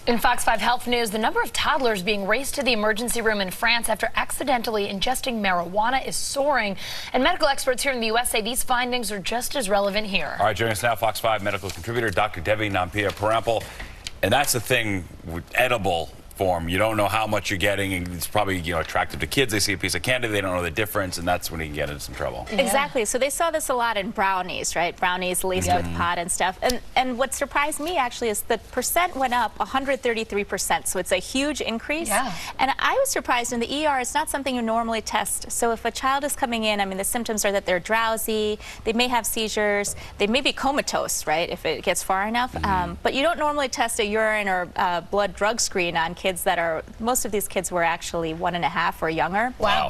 In Fox 5 Health News, the number of toddlers being raced to the emergency room in France after accidentally ingesting marijuana is soaring. And medical experts here in the U.S. say these findings are just as relevant here. All right, joining us now, Fox 5 medical contributor Dr. Devi And that's the thing with edible form. You don't know how much you're getting, and it's probably attractive to kids. They see a piece of candy, they don't know the difference, and that's when you can get into some trouble. Yeah. Exactly. So they saw this a lot in brownies, right? Brownies laced with pot and stuff. And what surprised me actually is the percent went up 133%. So it's a huge increase. Yeah. And I was surprised in the ER. It's not something you normally test. So if a child is coming in, I mean, the symptoms are that they're drowsy, they may have seizures, they may be comatose, right? If it gets far enough. But you don't normally test a urine or blood drug screen on kids that are, most of these kids were actually 1.5 or younger. Wow.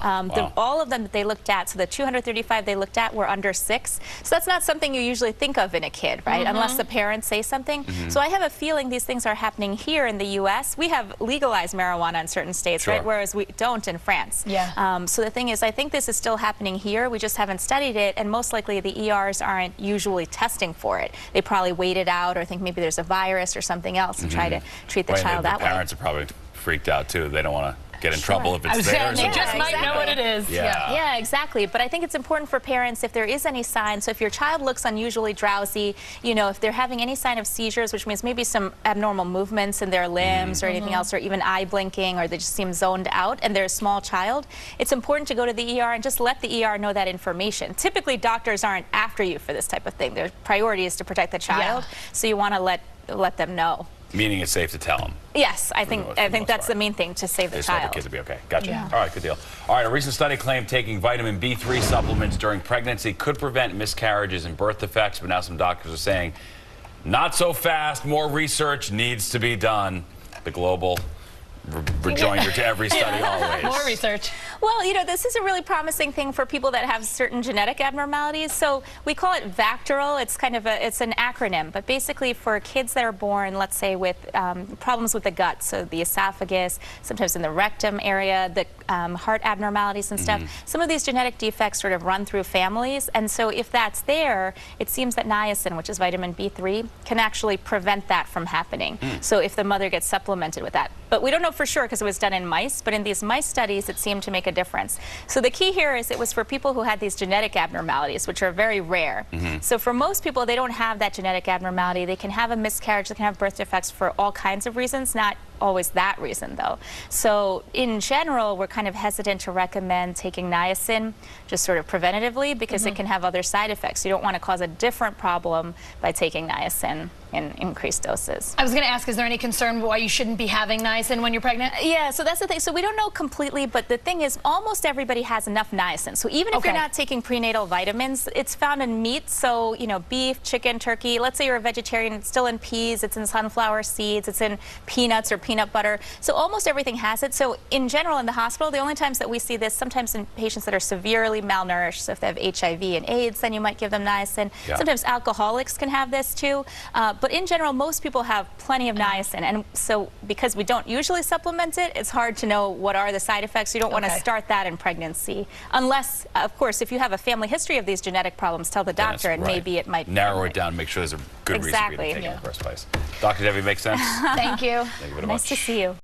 All of them that they looked at, so the 235 they looked at were under 6. So that's not something you usually think of in a kid, right? Unless the parents say something. So I have a feeling these things are happening here in the U.S. We have legalized marijuana in certain states, right? Whereas we don't in France. Yeah. So the thing is, I think this is still happening here. We just haven't studied it, and most likely the ERs aren't usually testing for it. They probably wait it out or think maybe there's a virus or something else and try to treat the child that way. The parents are probably freaked out too. They don't want to get in trouble if it's there. They just might know what it is. Yeah, exactly. But I think it's important for parents, if there is any sign, so if your child looks unusually drowsy, if they're having any sign of seizures, which means maybe some abnormal movements in their limbs or anything else, or even eye blinking, or they just seem zoned out, and they're a small child, it's important to go to the ER and just let the ER know that information. Typically, doctors aren't after you for this type of thing. Their priority is to protect the child, so you want to let them know. Meaning it's safe to tell them. Yes, I think that's the main thing, to save the child. The kids will be okay. Gotcha. All right, good deal. All right, a recent study claimed taking vitamin B3 supplements during pregnancy could prevent miscarriages and birth defects, but now some doctors are saying, not so fast, more research needs to be done. The global rejoinder to every study always. More research. Well, this is a really promising thing for people that have certain genetic abnormalities. So we call it VACTERL. It's kind of it's an acronym, but basically for kids that are born, let's say, with problems with the gut, so the esophagus, sometimes in the rectum area, the heart abnormalities and stuff. Some of these genetic defects sort of run through families, and so if that's there, it seems that niacin, which is vitamin B3, can actually prevent that from happening. So if the mother gets supplemented with that. But we don't know for sure because it was done in mice, but in these mice studies it seemed to make a difference. So the key here is it was for people who had these genetic abnormalities, which are very rare. So for most people, they don't have that genetic abnormality. They can have a miscarriage, they can have birth defects for all kinds of reasons, not always that reason though. So in general, we're kind of hesitant to recommend taking niacin just sort of preventatively because it can have other side effects. You don't want to cause a different problem by taking niacin in increased doses. I was going to ask, is there any concern why you shouldn't be having niacin when you're pregnant? Yeah, so that's the thing. So we don't know completely, but the thing is almost everybody has enough niacin. So even if you're not taking prenatal vitamins, it's found in meat. So, beef, chicken, turkey. Let's say you're a vegetarian, it's still in peas, it's in sunflower seeds, it's in peanuts or peanut butter. So almost everything has it. So in general in the hospital, the only times that we see this, sometimes in patients that are severely malnourished, so if they have HIV and AIDS, then you might give them niacin. Sometimes alcoholics can have this too. But in general, most people have plenty of niacin. And so because we don't usually supplement it, it's hard to know what are the side effects. You don't want to start that in pregnancy. Unless, of course, if you have a family history of these genetic problems, tell the doctor and maybe it might narrow it down, make sure there's a good reason for you to take it in the first place. Dr. Devi, makes sense? Thank you. Thank you very much. Nice to see you.